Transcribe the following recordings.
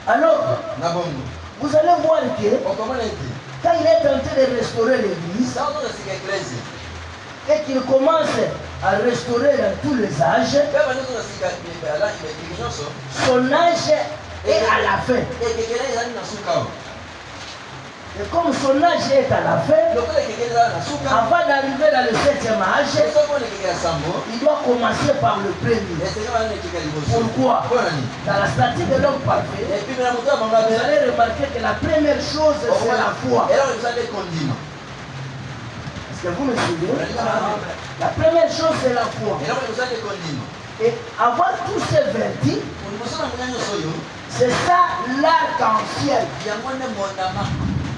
Alors, vous allez voir que quand il est en train de restaurer l'église et qu'il commence à restaurer dans tous les âges, son âge est à la fin. Et comme son âge est à la fin, avant d'arriver dans le 7e âge, il doit commencer par le premier. Pourquoi? Dans la statue de l'homme parfait, vous allez remarquer que la première chose, c'est la foi. Est-ce que vous me suivez? La première chose, c'est la foi. Et avoir tous ces vertus, c'est ça l'arc-en-ciel.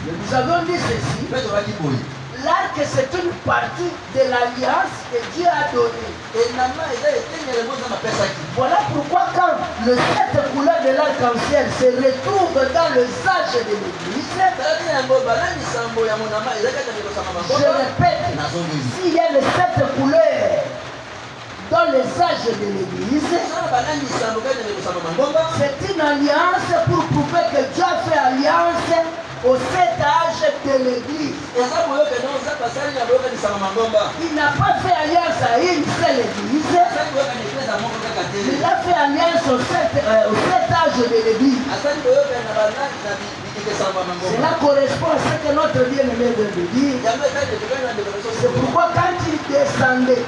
Nous avons dit ceci. L'arc, c'est une partie de l'alliance que Dieu a donnée. Voilà pourquoi quand le 7 couleurs de l'arc-en-ciel se retrouvent dans le sage de l'église, je répète, s'il y a les 7 couleurs dans les âges de l'église, c'est une alliance pour prouver que Dieu a fait alliance au 7 âges de l'église. Il n'a pas fait alliance à une seule église. Il a fait alliance au 7 âges de l'église. Cela correspond à ce que notre bien-aimé vient de dire. C'est pourquoi quand il descendait,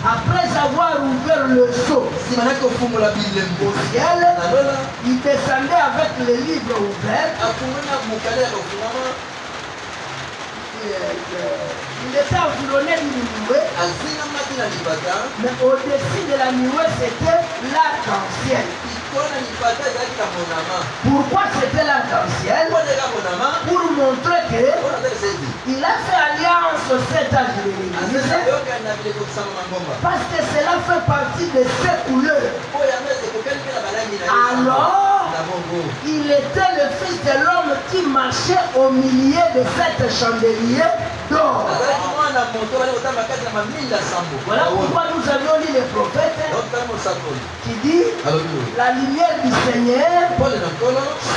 après avoir ouvert le sceau au ciel, il descendait avec le livre ouvert. Il était environné d'une nuée, mais au-dessus de la nuée, c'était l'arc-en-ciel. Pourquoi c'était l'arc-en-ciel? Pour montrer qu'il a fait alliance au 7 âges de l'église, parce que cela fait partie de ses couleurs. Alors, il était le fils de l'homme qui marchait au milieu de 7 chandeliers d'or. Voilà pourquoi nous avions lu les prophètes qui dit la lumière du Seigneur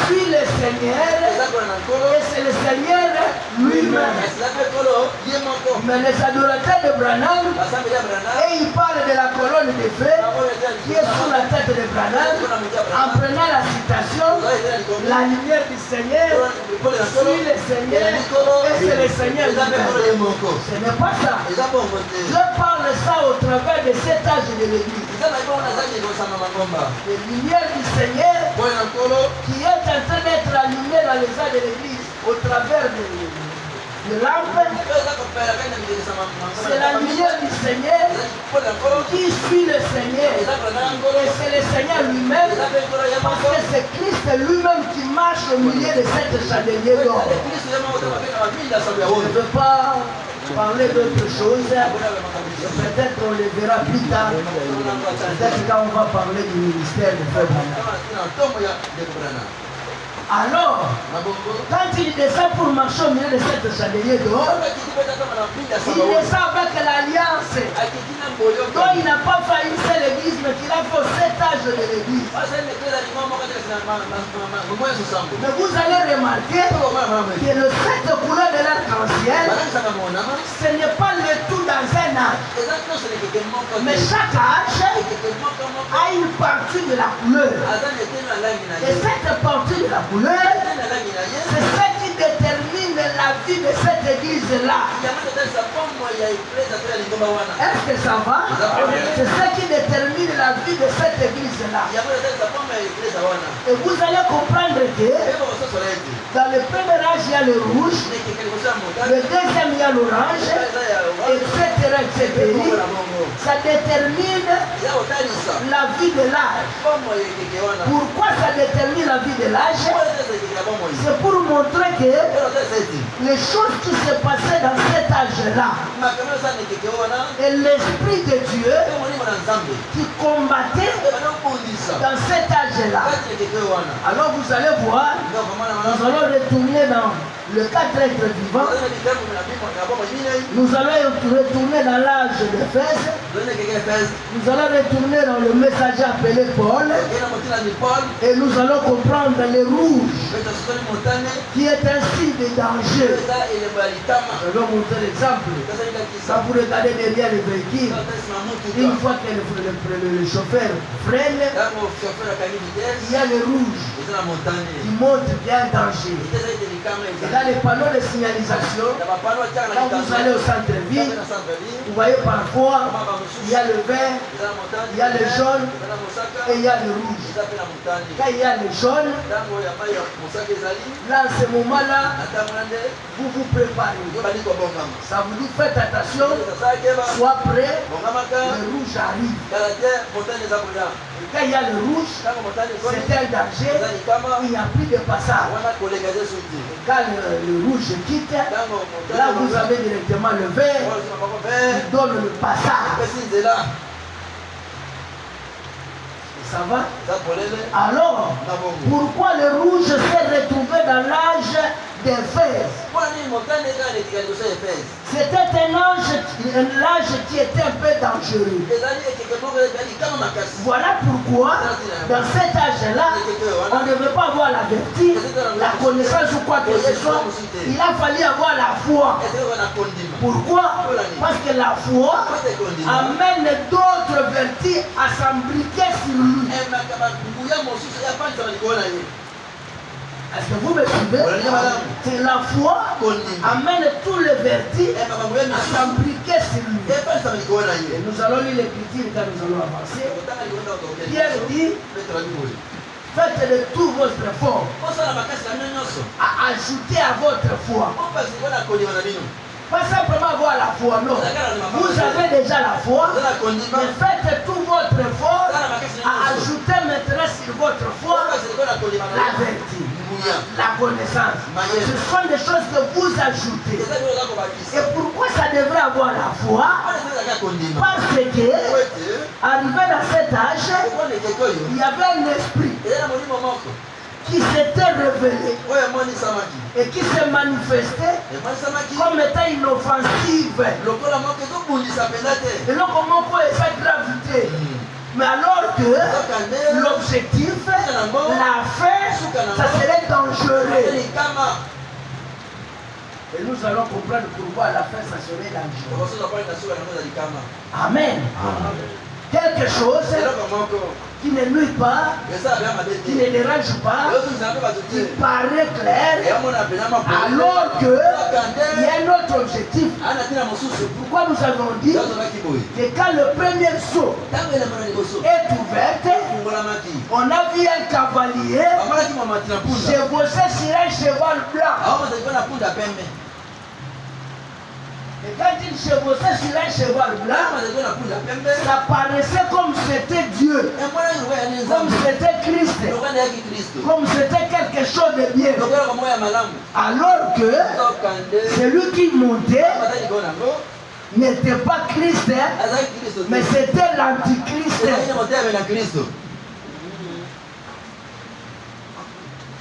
suit le Seigneur et c'est le Seigneur lui-même. Mais les adorateurs de Branham, et il parle de la colonne de feu qui est sous la tête de Branham, en prenant la citation, la lumière du Seigneur suit le Seigneur et c'est le Seigneur lui-même. Ce n'est pas ça. Je parle ça au travers de cet âge de l'église. La lumière du Seigneur qui est en train d'être allumée dans les âges de l'église au travers de lampes. C'est la lumière du Seigneur qui suit le Seigneur. Et c'est le Seigneur lui-même, parce que c'est Christ lui-même qui marche au milieu de cette chandelier d'or. Je ne veux pas parler d'autre chose. Peut-être on le verra plus tard. Peut-être quand on va parler du ministère de Frère Branham. Alors, quand il descend pour marcher au milieu de cette chandelier dehors, il descend avec l'alliance. Donc il n'a pas fait une seule église, mais qu'il a fait 7 âges de l'église. Mais vous allez remarquer que le 7 couleurs de l'arc-en-ciel, ce n'est pas le tout dans un âge. Mais chaque âge a une partie de la couleur. Et cette partie de la couleur, c'est ce qui détermine la vie de cette église-là. Est-ce que ça va? C'est ce qui détermine la vie de cette église-là. Et vous allez comprendre que dans le premier âge, il y a le rouge, le deuxième, il y a l'orange, etc., etc. Ça détermine la vie de l'âge. Pourquoi ça détermine la vie de l'âge? C'est pour montrer que les choses qui se passaient dans cet âge-là et l'Esprit de Dieu qui combattait dans cet âge-là. Alors vous allez voir, nous allons retourner dans le 4 êtres vivants. Nous allons retourner dans l'âge d'Éphèse. Nous allons retourner dans le messager appelé Paul. Et nous allons comprendre les rouges, qui est un signe de danger. Je vais montrer l'exemple. Quand vous regardez derrière le véhicule, une fois que le chauffeur freine, il y a le rouge qui montre qu'il y a un danger. Et dans les panneaux de signalisation, quand vous allez au centre-ville, vous voyez parfois, il y a le vert, il y a le jaune et il y a le rouge. Quand il y a le jaune, là, à ce moment-là, vous vous préparez. Ça vous dit, faites attention, sois prêt, le rouge arrive. Et quand il y a le rouge, c'est un danger, il n'y a plus de passage. Et quand le rouge quitte, là vous avez directement le vert qui donne le passage. Ça va? Alors, pourquoi le rouge s'est retrouvé dans l'âge d'Éphèse? C'était un âge qui était un peu dangereux. Voilà pourquoi, dans cet âge-là, on ne veut pas avoir la vertu, la connaissance ou quoi que ce soit. Il a fallu avoir la foi. Pourquoi? Parce que la foi amène d'autres vertus à s'imbriquer sur lui. Est-ce que vous me suivez? C'est la foi amène tous les vertus à s'imbriquer sur lui. Et nous allons lire l'écriture quand nous allons avancer. Pierre dit, faites de tout votre effort à ajouter à votre foi. Pas simplement avoir la foi, non. Vous avez déjà la foi, mais faites tout votre effort à ajouter maintenant sur votre foi la vertu, la connaissance. Ce sont des choses que vous ajoutez. Et pourquoi ça devrait avoir la foi? Parce que, arrivé dans cet âge, il y avait un esprit qui s'était révélé et qui s'est manifesté comme étant inoffensive. Et donc comment peut faire gravité? Mais alors que l'objectif, la fin, ça serait dangereux. Et nous allons comprendre pourquoi à la fin ça serait dangereux. Amen. Quelque chose qui ne nuit pas, qui ne dérange pas, qui paraît clair, alors qu'il y a un autre objectif. Pourquoi nous avons dit que quand le premier saut est ouvert, on a vu un cavalier chevauché sur un cheval blanc. Et quand il chevauchait sur un cheval blanc, ça paraissait comme c'était Dieu, comme c'était Christ, comme c'était quelque chose de bien. Alors que celui qui montait n'était pas Christ, mais c'était l'antichrist.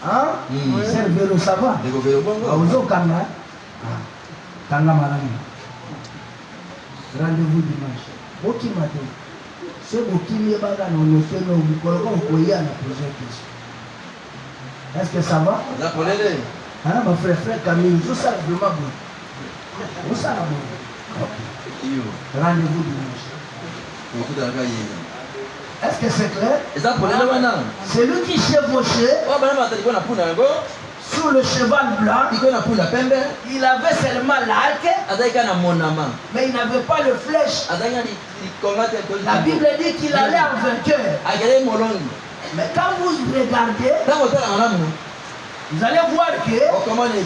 Hein? C'est le vélo, ça va? Rendez-vous dimanche. Boki matin. C'est Boki Miebanga non le fait non vous pouvez la plusieurs questions. Est-ce que ça va? Hein, mon frère Camille, je sais vraiment bon. Vous savez bon. Rendez-vous dimanche. Est-ce que c'est clair? C'est lui qui chevauchait sur le cheval blanc. Il avait seulement l'arc, mais il n'avait pas de flèche. La Bible dit qu'il allait en vainqueur. Mais quand vous regardez, vous allez voir que,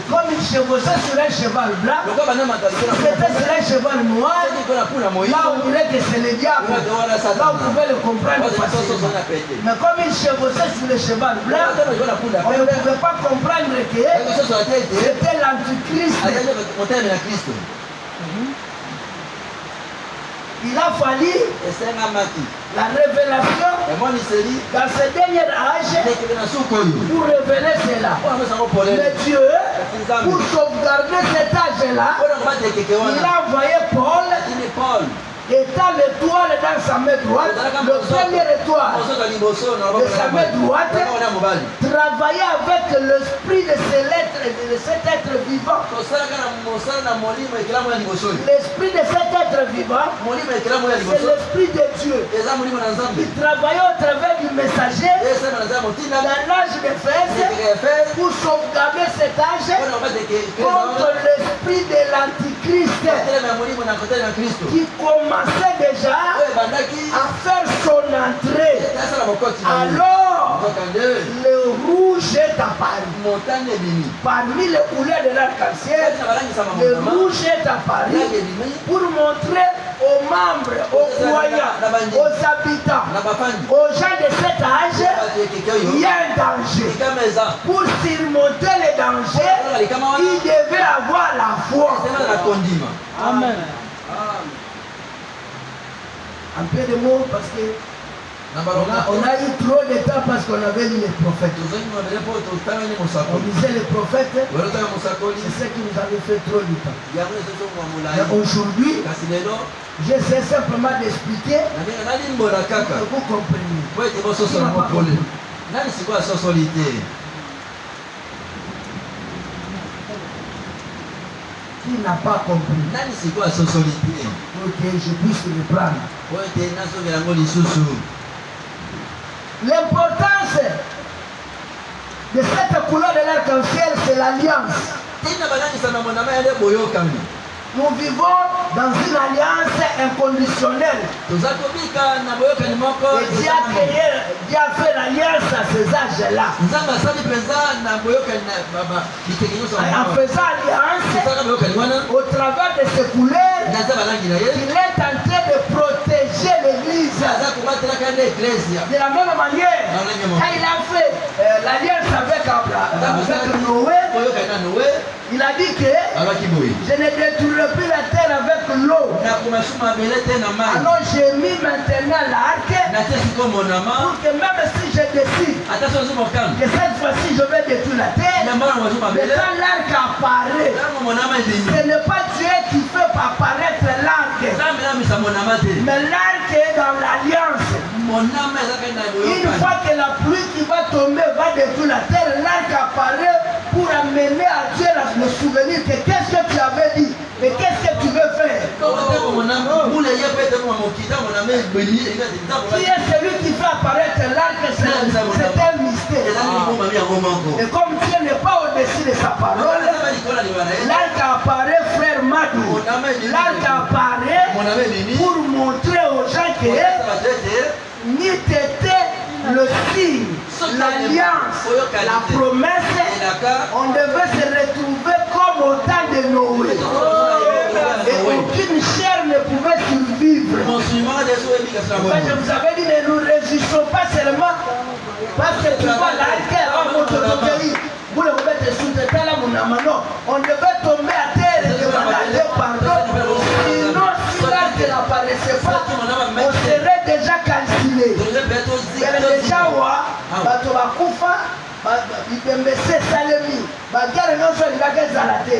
comme il chevauchait sur un cheval blanc, c'était sur un cheval noir, là on dirait que c'est le diable. Là on pouvait le comprendre facilement. Mais comme il chevauchait sur le cheval blanc, on ne pouvait pas comprendre que c'était l'antichrist. Il a fallu la révélation dans ce dernier âge pour révéler cela. Mais Dieu pour sauvegarder cet âge-là, il a envoyé Paul, étant l'étoile dans sa main droite, le premier étoile de sa main droite, travailler avec l'esprit de cet être vivant. L'esprit de cet être vivant, c'est l'esprit de Dieu. Il travaillait au travers du messager dans l'âge d'Éphèse pour sauvegarder cet âge contre l'esprit de l'Antichrist qui commençait déjà à faire son entrée. Alors, le rouge est apparu. Parmi les couleurs de l'arc-en-ciel, le rouge est apparu pour montrer aux membres, aux croyants, aux habitants, aux gens de cet âge, il y a un danger. Pour surmonter les dangers, il devait avoir la foi. Amen. Un peu de mots parce que on a eu trop de temps parce qu'on avait lu les prophètes. On lisait les prophètes, c'est ce qui nous avait fait trop du temps. Mais aujourd'hui, j'essaie simplement d'expliquer pour que vous compreniez. Qui n'a pas compris? Pour que je puisse le prendre. L'importance de cette couleur de l'arc-en-ciel, c'est l'alliance. Nous vivons dans une alliance inconditionnelle. Et Dieu a fait l'alliance à ces âges-là. En faisant alliance, au travers de ces couleurs, il est en train de protéger l'Église. De la même manière, quand il a fait l'alliance avec Noé, il a dit que je ne détruirai plus la terre avec l'eau. Alors j'ai mis maintenant l'arc pour que même si je décide que cette fois-ci je vais détruire la terre, mais quand l'arc apparaît, ce n'est pas Dieu qui fait apparaître l'arc, mais l'arc est dans l'alliance. Une fois que la pluie qui va tomber va détruire la terre, l'arc apparaît pour amener à Dieu le souvenir que qu'est-ce que tu avais dit, mais qu'est-ce que tu veux faire. Qui est celui qui fait apparaître l'arc? C'est un mystère. Et comme Dieu n'est pas au-dessus de sa parole, l'arc apparaît, frère Madou. L'arc apparaît pour montrer aux gens que ni t'étais le signe, l'alliance, la promesse, on devait se retrouver comme au temps de Noé. Et aucune chair ne pouvait survivre. Je vous avais dit, ne nous résistons pas seulement parce que tu vois l'arc en votre pays. Vous le mettez sous le terre, on devait tomber à terre et demander pardon. Sinon, si l'arc n'apparaissait pas, on serait déjà calciné. Déjà, bato bakufa bibembese salemi bagare nyonso alingaka ezala te.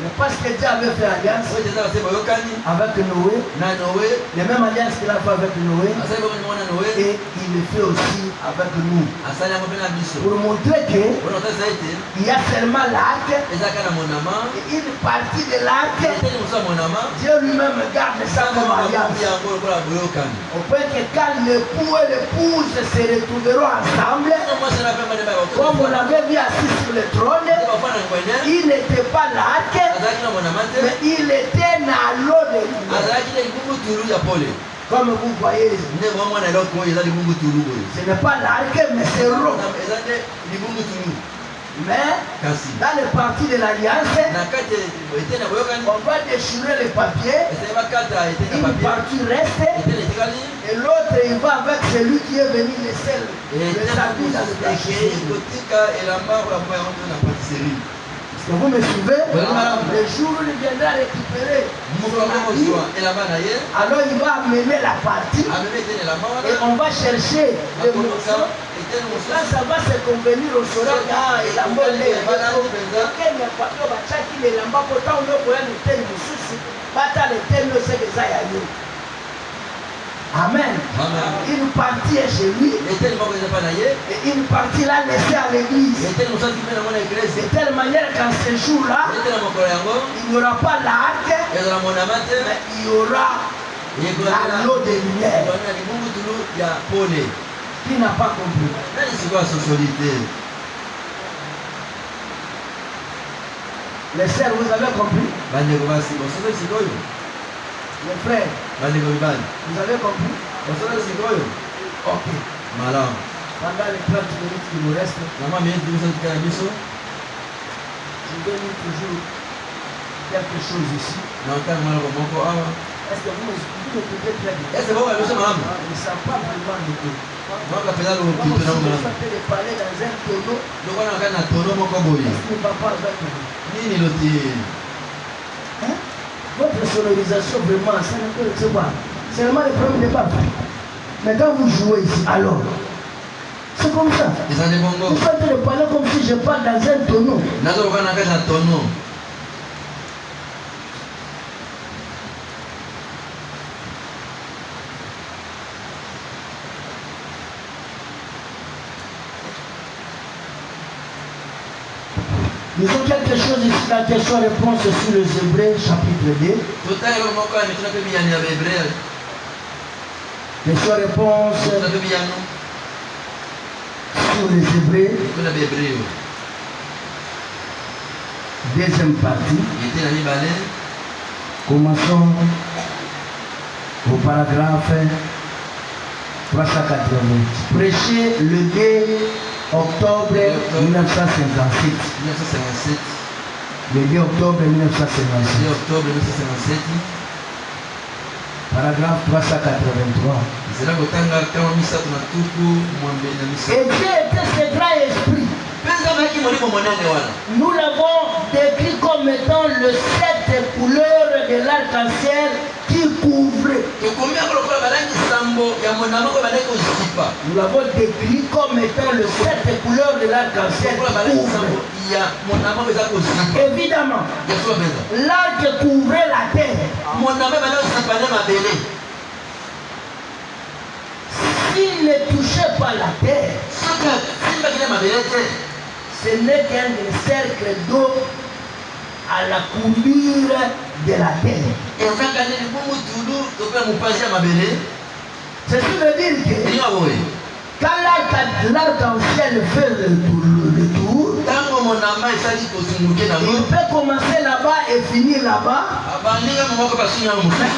Mais parce que Dieu avait fait alliance avec Noé, la même alliance qu'il a fait avec Noé, et il le fait aussi avec nous. Pour montrer qu'il y a seulement l'arc, et une partie de l'arc, Dieu lui-même garde ça comme alliance. Au point que quand l'époux et l'épouse se retrouveront ensemble, comme on l'avait vu assis sur le trône, il n'était pas l'arc, mais il était dans l'eau de lui. Comme vous voyez, ce n'est pas l'arc, mais c'est l'eau. Mais dans les parties de l'alliance, on va déchirer les papiers, une partie reste, et l'autre il va avec celui qui est venu laisser le salut dans le péché. Est-ce que vous me suivez? Le jour où il viendra récupérer son ami, alors il va amener la partie et on va chercher les morceaux Là, ça va se convenir au soir. Ah, il a volé. Ok, mais pas de bachak, il est là-bas. Pourtant, on peut aller le tel souci. Bata le tel, c'est que ça y a eu. Amen. Une partie est chez lui. Et une partie l'a laissé à l'église. De telle manière qu'en ce jour-là, il n'y aura pas l'arc, mais il y aura l'eau de lumière. Qui n'a pas compris? Les sœurs, vous avez compris? Les frères, vous avez compris? Ok. Pendant les 30 minutes qui nous restent, je donne toujours quelque chose ici. Est-ce que vous m'écoutez très bien? Ils ne savent pas vraiment l'écouter. Comment si vous faites parler dans un tonneau, est-ce qu'il ne va pas avec vous? Votre sonorisation, vraiment, ça ne peut pas. C'est vraiment le problème de base. Mais quand vous jouez ici, alors, c'est comme ça. Vous faites parler comme si je parle dans un tonneau. Nous avons quelque chose ici, la question-réponse sur les Hébreux, chapitre 2. Question-réponse sur les Hébreux. Deuxième partie. Commençons au paragraphe 380. Prêcher le 2 octobre 1957. Le 2 octobre 1957. Paragraphe 383. Et Dieu était ce grand esprit. Nous l'avons décrit comme étant le 7 couleurs de l'arc-en-ciel qui couvrait. Nous l'avons décrit comme étant le 7 couleurs de l'arc-en-ciel qui couvrait. Évidemment, l'arc couvrait la terre. S'il ne touchait pas la terre, ce n'est qu'un cercle d'eau à la coulure de la terre. Ceci veut dire que quand l'arc-en-ciel fait le tour, il peut commencer là-bas et finir là-bas. Mais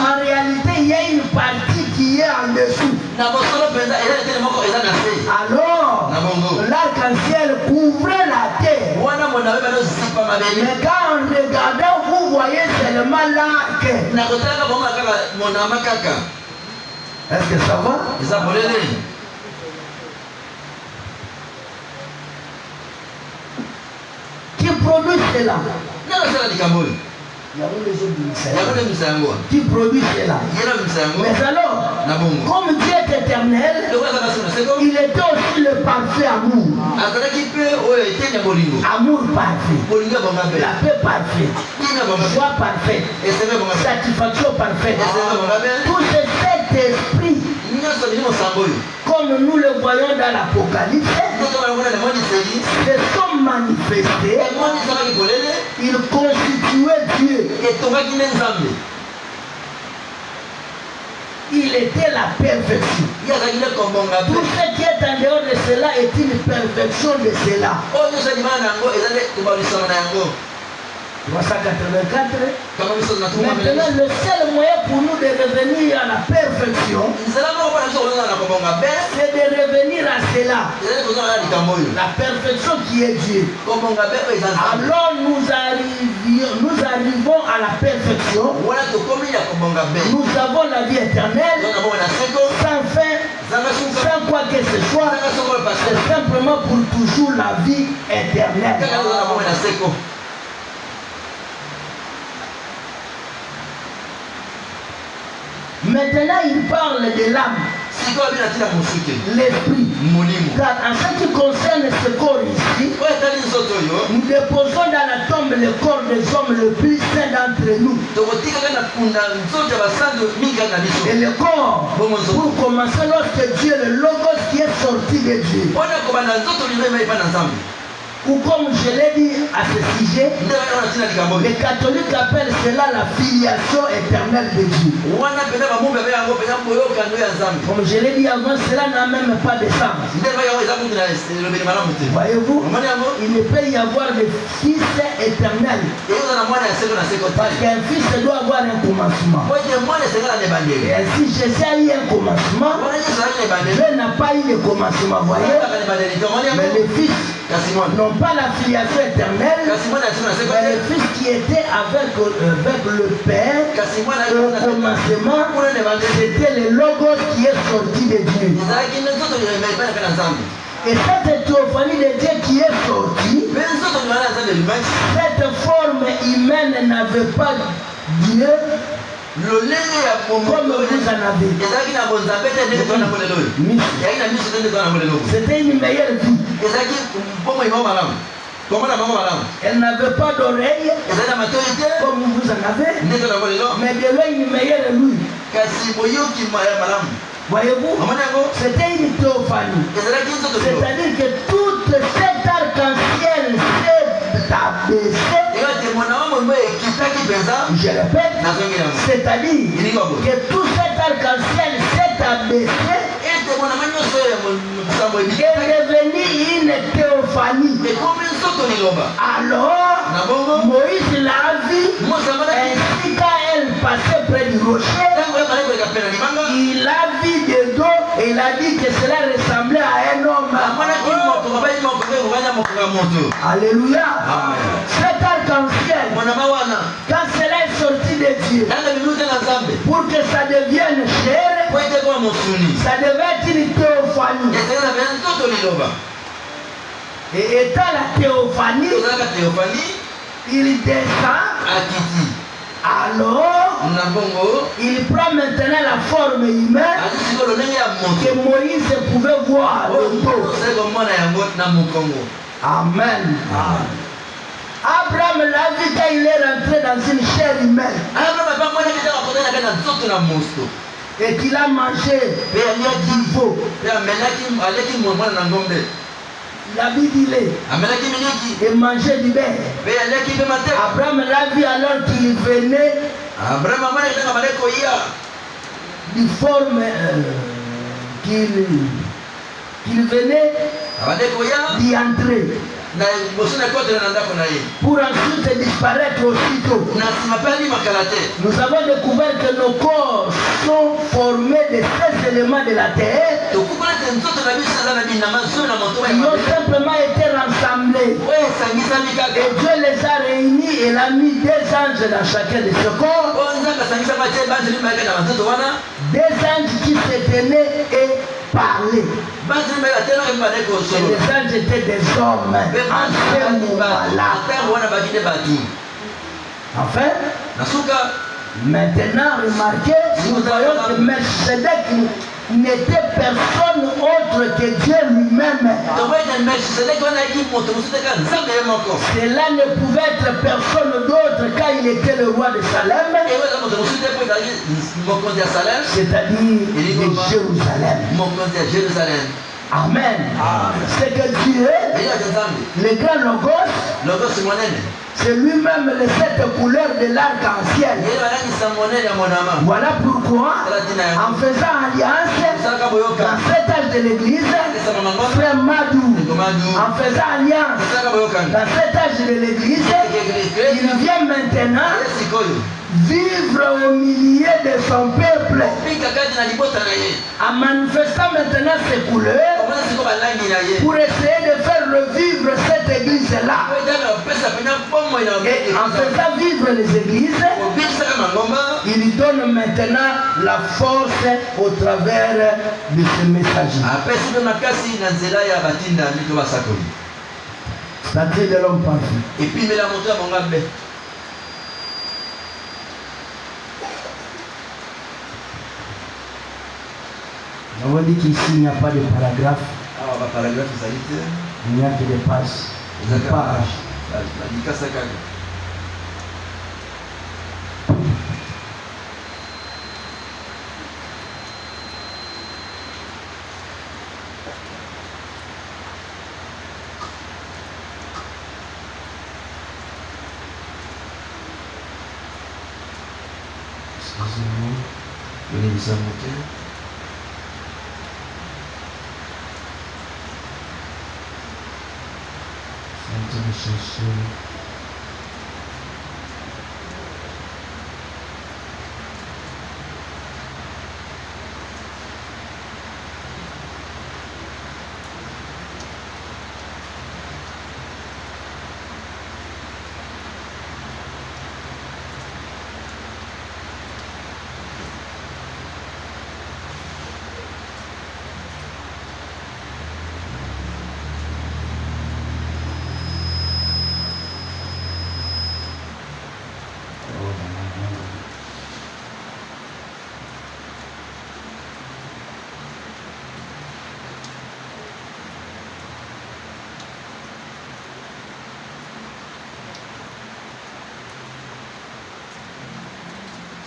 en réalité, il y a une partie qui est en dessous. Alors, l'arc-en-ciel couvrait la terre. Mais quand en regardant, vous voyez seulement l'arc. Est-ce que ça va? Qui produit cela? Qui produit cela? Mais alors, comme Dieu est éternel, il était aussi le parfait amour. Amour parfait, la paix parfaite, joie parfaite, satisfaction parfaite. Tout cet esprit, comme nous le voyons dans l'Apocalypse, se sont manifestés. Ils constituaient Dieu. Il était la perfection. Tout ce qui est en dehors de cela est une perfection de cela. 384. Maintenant, le seul moyen pour nous de revenir à la perfection, c'est de revenir à cela. La perfection qui est Dieu. Alors nous arrivons à la perfection. Nous avons la vie éternelle, sans fin, sans quoi que ce soit. C'est simplement pour toujours la vie éternelle. Maintenant, il parle de l'âme. l'esprit. Car en ce qui concerne ce corps ici, nous déposons dans la tombe le corps des hommes le plus saint d'entre nous. Et le corps, pour commencer, lorsque Dieu, le logos qui est sorti de Dieu, ou comme je l'ai dit à ce sujet, les catholiques appellent cela la filiation éternelle de Dieu. Comme je l'ai dit avant, cela n'a même pas de sens. Voyez-vous, il ne peut y avoir de fils éternel. Parce qu'un fils doit avoir un commencement. Et si Jésus a eu un commencement, Dieu n'a pas eu de commencement. Voyez, mais les fils n'ont pas la filiation éternelle, mais le fils qui était avec le Père au commencement, c'était le logos qui est sorti de Dieu. Et cette théophanie de Dieu qui est sortie, cette forme humaine n'avait pas Dieu comme vous en avez. C'était une meilleure vie. Elle n'avait pas d'oreille comme vous en avez, mais de l'œil une meilleure lui. Voyez-vous, c'était une théophanie. C'est-à-dire que toute cette arc-en-ciel s'est abaissé. Je répète, c'est-à-dire que tout cet arc-en-ciel s'est abaissé et est devenu une théophanie. Alors, Moïse l'a vu, ainsi quand elle passait près du rocher, il l'a vu de dos et il a dit que cela ressemblait à un homme. Alléluia. Cet arc-en-ciel, quand cela est sorti de Dieu, pour que ça devienne chair, ça devait être une théophanie. Et étant la théophanie, il descend. Alors, il prend maintenant la forme humaine que Moïse pouvait voir. Amen. Abraham l'a vu quand il est rentré dans une chair humaine. Et qu'il a mangé du veau. Il a bu du lait et mangé du lait. Abraham l'a vu alors qu'il venait du forme qu'il venait d'y entrer. Pour ensuite disparaître aussitôt. Nous avons découvert que nos corps sont formés de 16 éléments de la terre qui ont simplement été rassemblés. Et Dieu les a réunis et il a mis des anges dans chacun de ce corps. Des anges qui se tenaient et parlaient. Et les anges étaient des hommes. Enfin, maintenant remarquez, nous voyons que Melchizedek n'était personne autre que Dieu lui-même. Cela ne pouvait être personne d'autre quand il était le roi de Salem, c'est-à-dire de Jérusalem. Amen. C'est que Dieu, le grand logos, c'est lui-même les 7 couleurs de l'arc-en-ciel. Voilà pourquoi, en faisant alliance dans cet âge de l'église, frère Madou, en faisant alliance dans cet âge de l'église, il vient maintenant vivre au milieu de son peuple en manifestant maintenant ses couleurs pour essayer de faire revivre cette église-là. Et en faisant vivre les églises, il donne maintenant la force au travers de ce messager. C'est-à-dire de l'homme parfait. Et puis, il a montré à mon gars. On dit qu'ici il n'y a pas de paragraphe. Ah, bah, paragraphe, ça dit. Il n'y a que des pages. Des pages. Excusez-moi, venez vous monter. Je vais chercher.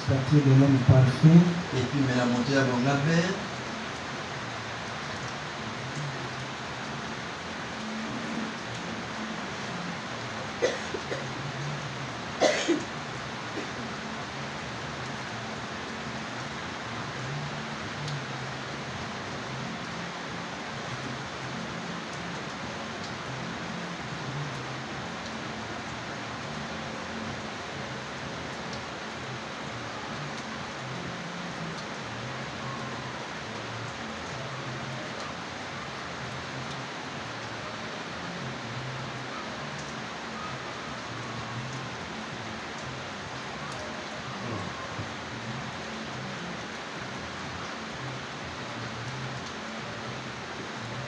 Statue de l'homme parfait. Et puis, mais la montée à mon label.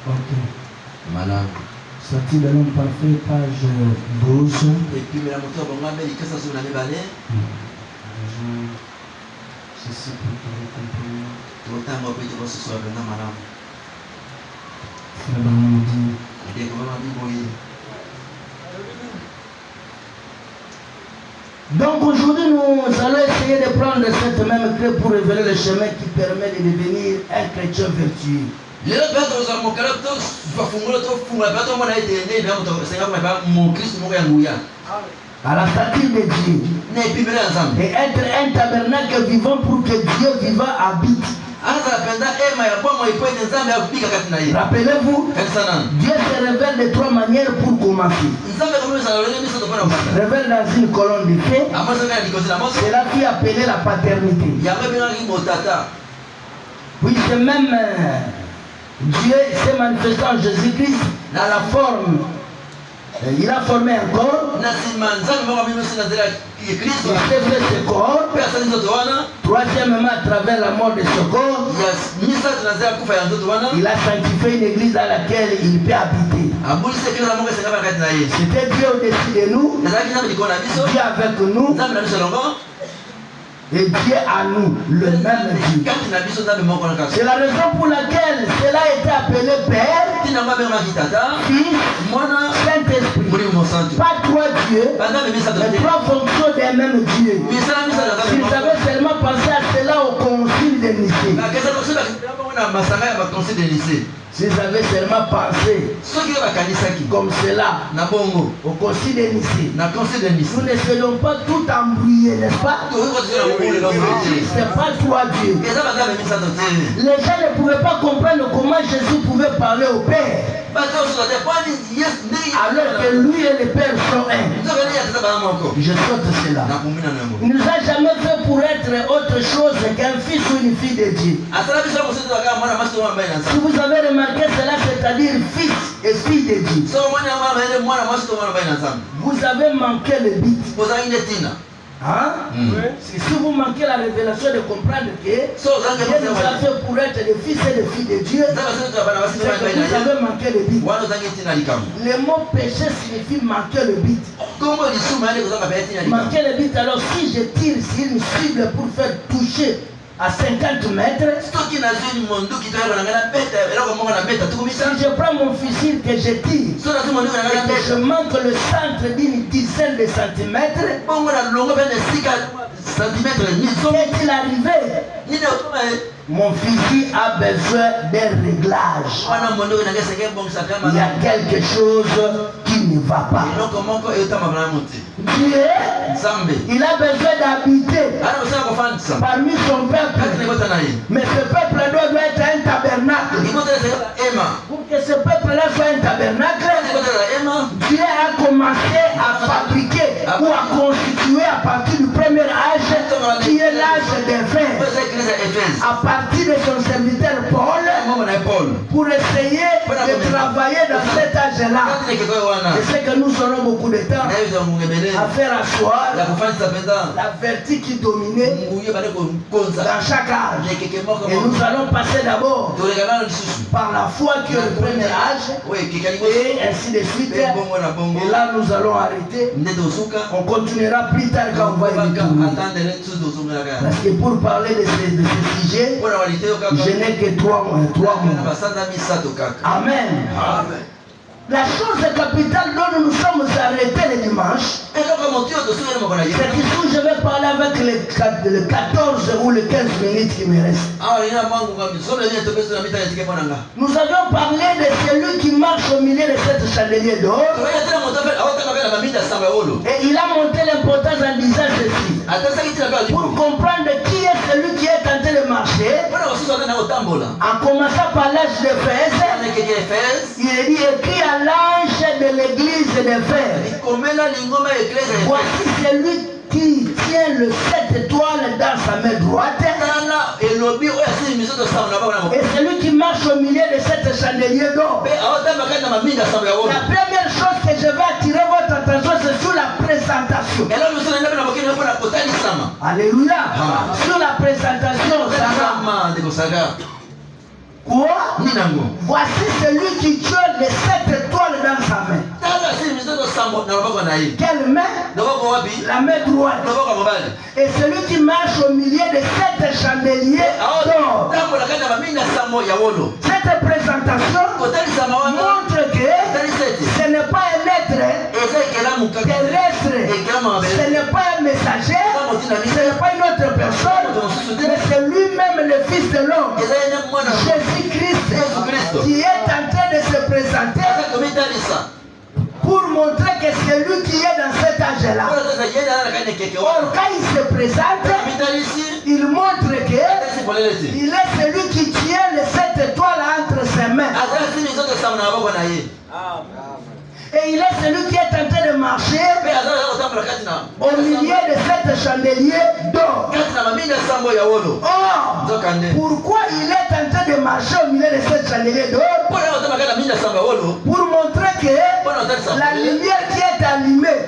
Ok. Madame. Statue de l'homme parfait, page 12. Et puis, mais la montée à mon label, il casse sur la balai. Ceci pour que vous compreniez. Tout le temps, on peut dire que ce soit maintenant, madame. Frère Branham dit. Et comment on dit, oui. Donc aujourd'hui, nous allons essayer de prendre cette même clé pour révéler le chemin qui permet de devenir un chrétien vertueux. À la statue de Dieu. Et être un tabernacle vivant pour que Dieu vivant habite. Rappelez-vous, Dieu se révèle de trois manières pour commencer. Il se révèle dans une colonne de feu. C'est là qui est appelé la paternité. Oui, c'est même Dieu s'est manifesté en Jésus-Christ dans la forme. Il a formé un corps. Il s'est fait ce corps. Troisièmement, à travers la mort de ce corps, il a sanctifié une église dans laquelle il peut habiter. C'était Dieu au-dessus de nous, Dieu avec nous, et Dieu à nous, le même Dieu. C'est la raison pour laquelle cela a été appelé Père, Fils, Saint-Esprit. Pas trois dieux, mais trois fonctions d'un même Dieu. S'ils avaient seulement pensé à cela au concile de Nicée, s'ils avaient seulement pensé comme cela au concile de Nicée, nous ne serions pas tout embrouillés, n'est-ce pas? C'est pas trois dieux. Les gens ne pouvaient pas comprendre comment Jésus pouvait parler au Père, alors que lui et le Père sont un. Je saute cela. Il ne nous a jamais fait pour être autre chose qu'un fils ou une fille de Dieu. Si vous avez remarqué cela, c'est-à-dire fils et fille de Dieu, vous avez manqué le but. Hein? Si vous manquez la révélation de comprendre que Dieu nous a fait pour être des fils et des filles de Dieu, c'est que vous avez manqué le but. Le mot péché signifie manquer le but. Manquer le but, alors si je tire sur une cible pour faire toucher à 50 mètres. Si je prends mon fusil que je tire et que je manque le centre d'une dizaine de centimètres, qu'est-il arrivé? Mon fusil a besoin d'un réglage. Il y a quelque chose qui ne va pas. Dieu, il a besoin d'habiter parmi son peuple. Mais ce peuple doit être un tabernacle. Pour que ce peuple-là soit un tabernacle, Dieu a commencé à fabriquer ou à constituer à partir du premier âge, qui est l'âge des vins, à partir de son serviteur Paul, pour essayer de travailler dans cet âge-là. Je sais que nous aurons beaucoup de temps à faire asseoir la vertu qui dominait dans chaque âge. Et nous allons passer d'abord par la foi qui est le premier âge, et ainsi de suite. Et là nous allons arrêter. On continuera plus tard quand on va y retourner. Parce que pour parler de ce sujet, je n'ai que 3 mois. Amen. La chose capitale dont nous nous sommes arrêtés le dimanche, c'est qu'ici je vais parler avec le 14 ou le 15 minutes qui me restent. Nous avions parlé de celui qui marche au milieu de cette chandelier d'or. Et il a montré l'importance en disant ceci. Pour comprendre qui est celui qui est en train de marcher, en commençant par l'âge d'Éphèse, il est dit écrit à l'ange de l'église d'Éphèse. Voici celui qui tient le 7 étoiles dans sa main droite. Et celui qui marche au milieu de cette chandelier d'or. La première chose que je vais attirer votre attention, c'est sur la présentation. Alléluia. Sur la présentation. Quoi? Voici celui qui tient les 7 étoiles dans sa main. Quelle main? La main droite. Et celui qui marche au milieu de 7 chandeliers d'or. Cette présentation montre que ce n'est pas un être terrestre, ce n'est pas un messager, ce n'est pas une autre personne, mais c'est lui-même le Fils de l'homme, Jésus-Christ, qui est en train de se présenter pour montrer que c'est lui qui est dans cet âge-là. Or, quand il se présente, il montre qu'il est celui qui tient les 7 étoiles entre ses mains. Et il est celui qui est en train de marcher au milieu de 7 chandeliers d'or. Or, pourquoi il est en train de marcher au milieu de 7 chandeliers d'or? Pour montrer que la lumière qui est allumée,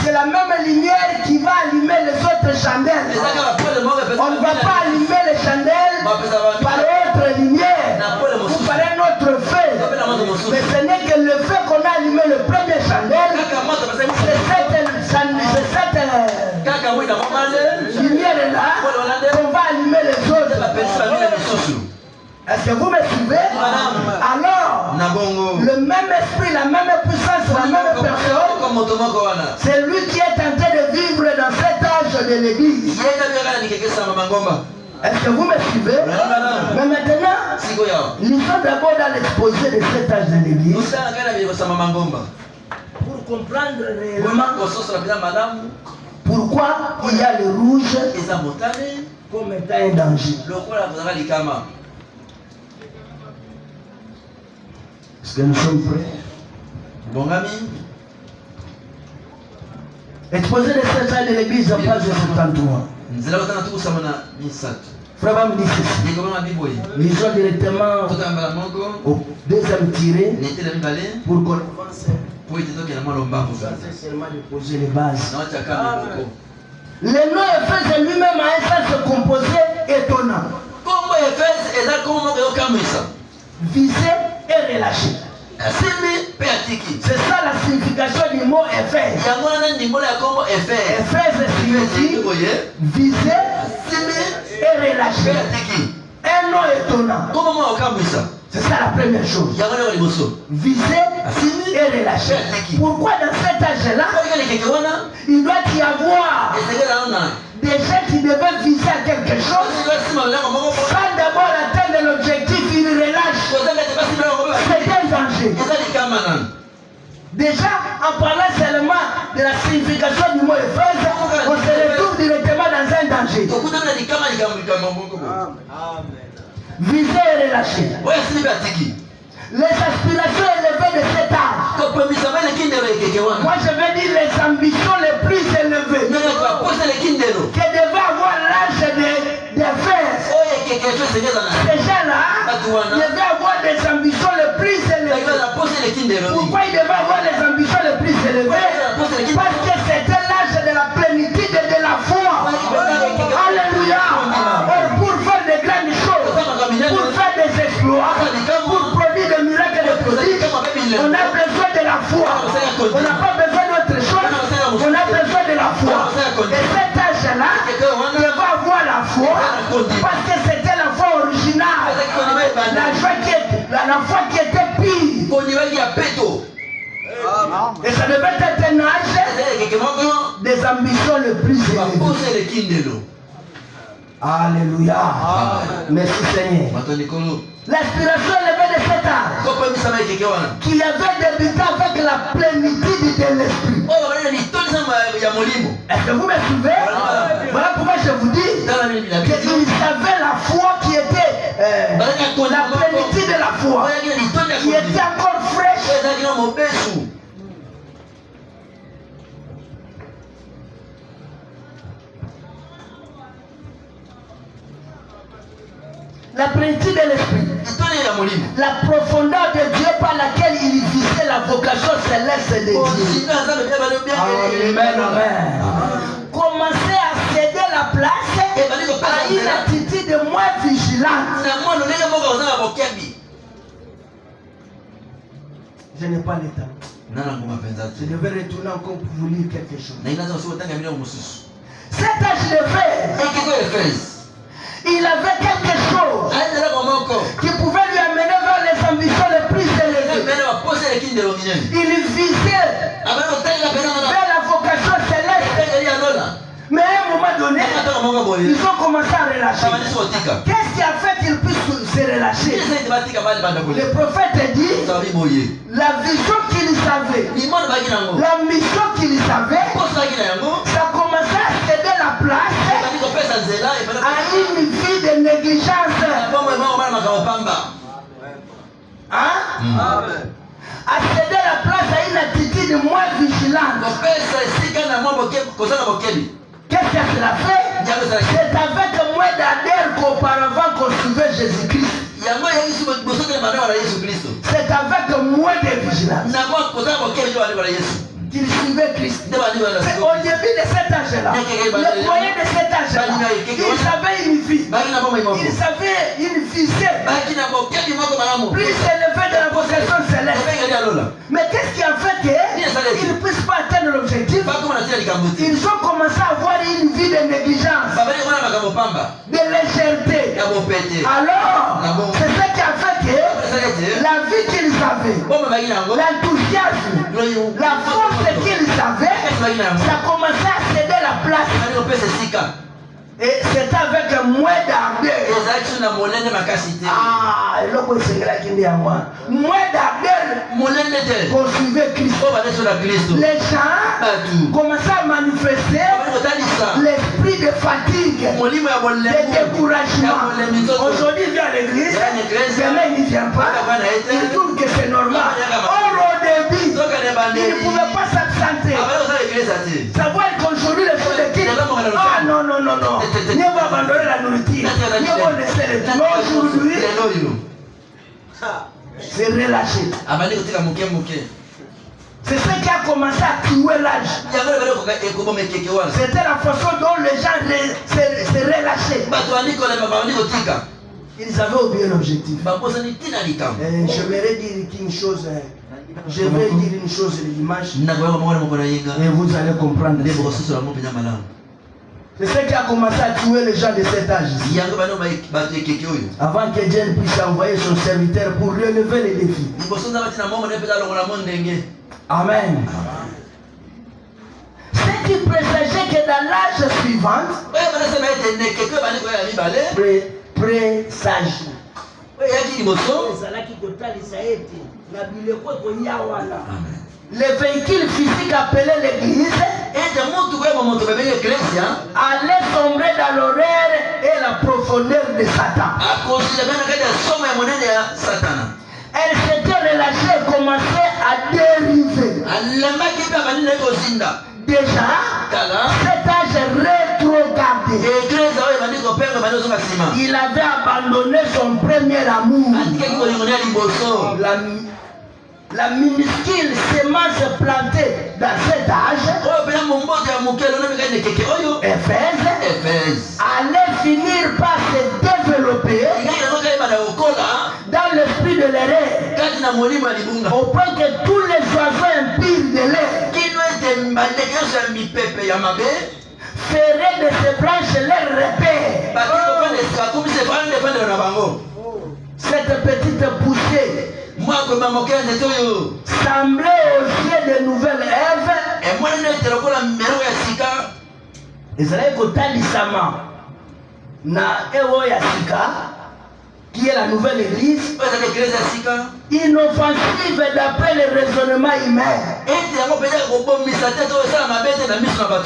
c'est la même lumière qui va allumer les autres chandelles. On ne va pas allumer les chandelles par autre lumière ou par un autre feu. Mais ce n'est que le feu qu'on a allumé le premier chandelle, c'est cette lumière-là qu'on va allumer les autres. Est-ce que vous me suivez? Alors, le même esprit, la même puissance, la même personne, c'est lui qui est en train de vivre dans cet âge de l'église. Est-ce que vous me suivez? Mais maintenant, lisons d'abord dans l'exposé de cet âge de l'église pour comprendre réellement pourquoi il y a le rouge comme étant un danger. Est-ce que nous sommes prêts? Exposé de cet âge de l'église à page 73. Frère va me dire ceci. Lisons directement au deuxième tiré pour qu'on avance. C'est seulement de poser les bases. Le nom Éphèse lui-même a un sens composé étonnant. Visé et relâché. C'est ça la signification du mot Éphèse. Éphèse signifie visé est relâché. Un nom étonnant. Comment moi okambisa? C'est ça la première chose. Yangana liboso. Visé et relâché. Pourquoi dans cet âge-là, il doit y avoir des gens qui devaient viser à quelque chose, sans d'abord atteindre l'objectif, ils relâchent. C'est un danger. Déjà, en parlant seulement de la signification du mot Éphèse, on se retrouve directement dans un danger. Viser et relâcher. Les aspirations élevées de cet âge. Moi je veux dire les ambitions les plus élevées. Que devait avoir l'âge des fers. Ces gens-là devaient avoir des ambitions les plus élevées. Pourquoi ils devaient avoir les ambitions les plus élevées? Parce que c'était l'âge de la plénitude et de la foi. Alléluia. Pour faire de grandes choses, pour faire des exploits, pour produire des miracles et des prodiges, on a besoin de la foi. On n'a pas besoin d'autre chose. On a besoin de la foi. Et cet âge-là, il va avoir la foi parce que c'était la foi originale. La foi qui était pire. Et ça devait être un âge des ambitions les plus élevées. Alléluia. Merci Seigneur. L'aspiration élevée de cet âge qui avait débuté avec la plénitude de l'esprit. Est-ce que vous me suivez? Voilà pourquoi je vous dis qu'ils avaient la foi qui était la plénitude de la foi qui était encore fraîche. La plénitude de l'esprit, la profondeur de Dieu par laquelle il visait la vocation céleste de Dieu. Amen, amen. Commencer à céder la place à une attitude moins vigilante. Je n'ai pas le temps. Je devais retourner encore pour vous lire quelque chose. Cet âge de fer, il avait quelque chose qui pouvait lui amener vers les ambitions les plus élevées. Il visait vers la vocation céleste. Mais à un moment donné, ils ont commencé à relâcher. Qu'est-ce qui a fait qu'ils puissent se relâcher? Le prophète dit la vision qu'ils avaient, la mission qu'ils avaient, ça commençait à céder la place à une vie de négligence. À céder la place à une attitude moins vigilante. Qu'est-ce que cela fait? C'est avec moins d'ardeur qu'auparavant qu'on suivait Jésus-Christ. C'est avec moins de vigilance qu'il suivait Christ. C'est au début de cet âge-là, le moyen de cet âge-là, il savait une vie, il savait une visée plus élevée de la vocation céleste. Mais qu'est-ce qui a fait qu'ils ne puissent pas atteindre l'objectif? Ils ont commencé à avoir une vie de négligence, de légèreté. Alors, c'est ce qui a fait que la vie qu'ils avaient, l'enthousiasme, la force qu'ils avaient, ça commençait à céder la place. Et c'est avec moins d'ardeur. Moins d'ardeur qu'on suivait Christ. Les gens commençaient à manifester l'esprit de fatigue, de découragement. Aujourd'hui, il vient à l'église, demain il ne vient pas, il trouve que c'est normal. Or, au début, il ne pouvait pas s'absenter. Savoir qu'aujourd'hui, les choses de Christ, ah non, non, non, non. Dieu va abandonner la nourriture. Dieu va laisser le tout. Aujourd'hui, c'est relâché. C'est ce qui a commencé à tuer l'âge. C'était la façon dont les gens se relâchaient. Ils avaient oublié l'objectif. J'aimerais dire une chose. Je vais dire une chose le dimanche. Et vous allez comprendre. C'est ce qui a commencé à tuer les gens de cet âge. Avant que Dieu puisse envoyer son serviteur pour relever les défis. Amen. Ce qui présageait que dans l'âge suivant, présage. Les véhicules physiques appelés l'église allaient sombrer dans l'horreur et la profondeur de Satan. Elle s'était relâchée et commençait à dériver. Déjà, cet âge rétrogradé. Il avait abandonné son premier amour. La minuscule sémence plantée dans cet âge, Éphèse, allait finir par se développer dans l'esprit de l'erreur, au point que tous les oiseaux impurs de l'air feraient de ces branches leurs repères. Cette petite poussée semblait aux yeux de nouvelles Ève. Israël Kotalisama na Ewo Yasika, qui est la nouvelle église, inoffensive d'après le raisonnement humain.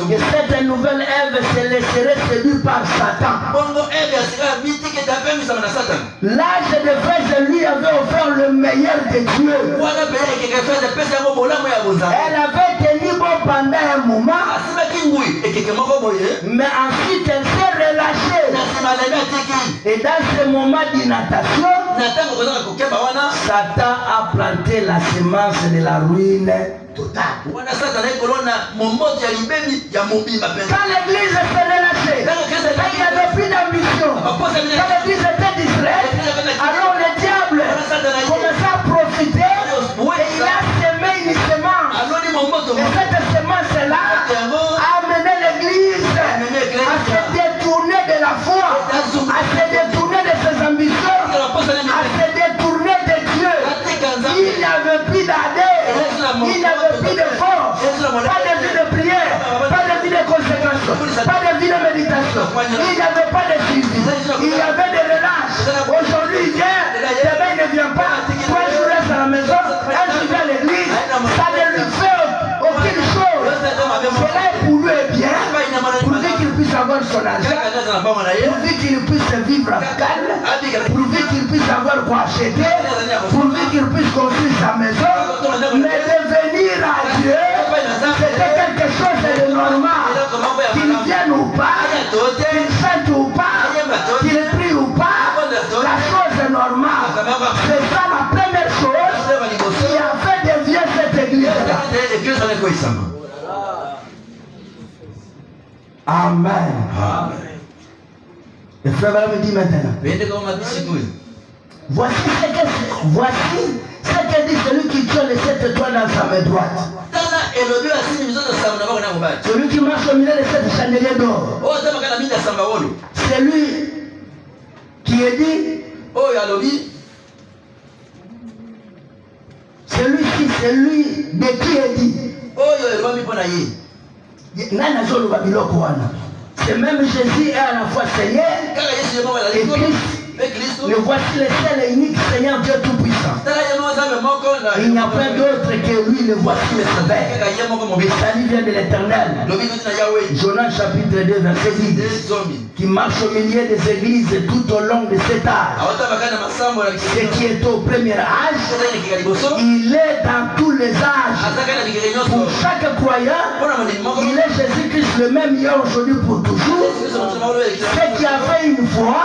Que cette nouvelle Ève se laisserait séduire par Satan. L'âge de Éphèse lui avait offert le meilleur de Dieu. Elle avait tenu bon pendant un moment, mais ensuite elle s'est relâchée. Et dans ce moment d'inatation, Satan a planté la semence de la ruine totale. Quand l'église s'est relâchée, quand il n'y avait plus d'ambition, quand l'église était distraite, alors le diable commençait à profiter et il a semé une semence. Et cette semence-là a amené l'église à se détourner de la foi, à se détourner de ses ambitions, à se détourner de Dieu. Il n'y avait plus d'adhère, il n'y avait plus de force, pas de vie de prière, pas de vie de consécration, pas de vie de méditation. Il n'y avait pas de suivi, il y avait des relâches. Aujourd'hui il vient, demain il ne vient pas, 3 jours reste à la maison, un jour vient à l'église, ça ne lui fait aucune chose. Cela est pour lui est bien, pourvu qu'il puisse avoir son argent, pourvu qu'il puisse vivre calme, pourvu qu'il puisse avoir quoi acheter, pourvu qu'il puisse construire sa maison. Mais devenir à Dieu, c'était quelque chose de normal. Qu'il vienne ou pas, qu'il chante ou pas, qu'il prie ou pas, la chose est normale. C'est ça la première chose qui a fait dévier cette église-là. Amen. Le frère me dit maintenant. Voici ce que dit celui qui tient les 7 étoiles dans sa main droite. Celui qui marche au milieu de 7 chandeliers d'or. C'est lui qui est dit. Celui-ci, c'est lui de qui est dit. C'est même Jésus est à la fois Seigneur et Christ. Mais voici le seul et unique Seigneur Dieu Tout-Puissant. Il n'y a pas d'autre que lui, le voici le sauveur. Le salut vient de l'Éternel. Jonas chapitre 2 verset 10. Qui marche au milieu des églises tout au long de cet âge. Ce qui est au premier âge, il est dans tous les âges. Pour chaque croyant, il est Jésus-Christ le même hier, aujourd'hui, pour toujours. Ce qui a fait une fois,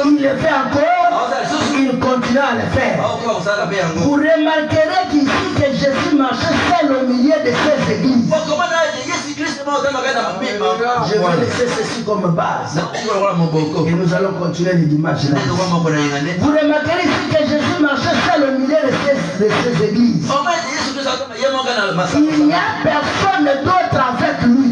il le fait encore, il continue à le faire. Vous remarquerez qu'ici que Jésus marchait seul au milieu de ces églises. Je vais laisser ceci comme base. Et nous allons continuer les dimanches. Vous remarquerez ici que Jésus marchait seul au milieu de ces églises. Il n'y a personne d'autre avec lui.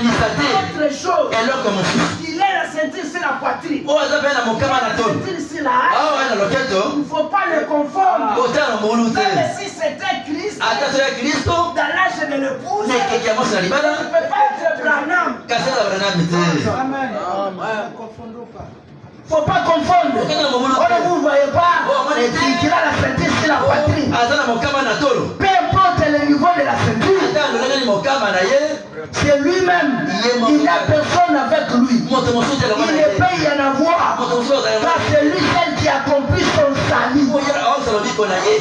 Autre chose. eloko mosusu Il est la ceinture sur la poitrine. oyo aza mpe na mokama na La tolo ceinture sur la hache. awa na Il loketo ne faut pas le confondre. kotala molu te Même si c'était Christ, ata so ya kristo dans l'âge de l'épouse, na ekeki ya mwasi na il libala ne peut pas être Branham. kasi aza branami te Amen. Ne confondons pas. Faut pas confondre. okenda mobulu Oh, te vous ne voyez pas. Oh, moi, Et qu'il a la ceinture sur la poitrine. aza na mokama na tolo Peu importe le niveau de la ceinture, ata lolengani mokama na ye c'est lui-même. Il n'a personne avec lui. moto mosusu te Il elongo na ne ye peut y en avoir. moto mosusu ozala Car c'est lui seul qui accomplit son salut. oyela aosala biko na ye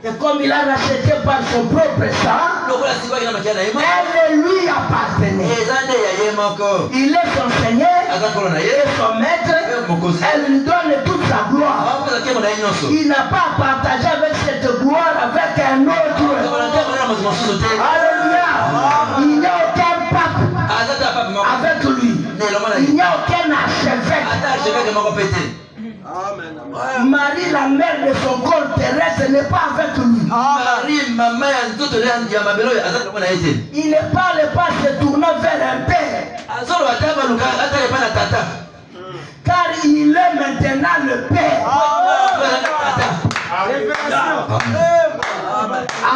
Et comme il a racheté par son propre sang, lokola sikwaki na makia na ye moko elle lui appartenait. eza nde ya ye moko Il est son Seigneur aza nkolo na ye et son maître. mokonzi Elle lui donne toute sa gloire. aopesa nkemo na ye nyonso Il n'a pas partagé avec cette gloire avec un autre. ozala nkemo na moto mosusu te Alléluia. Il n'y a aucun pape aza te pape moko avec lui. na elongo na Il ye n'y a aucun archevêque. ata archevêque moko mpe te Marie, la mère de son corps terrestre, n'est pas avec lui. marie mama ya nzoto ya mabele oyo aza elongo na ye te Il ne parle pas se tournant vers un père. azoloba ata baluka ata epa na tata Car il est maintenant le père.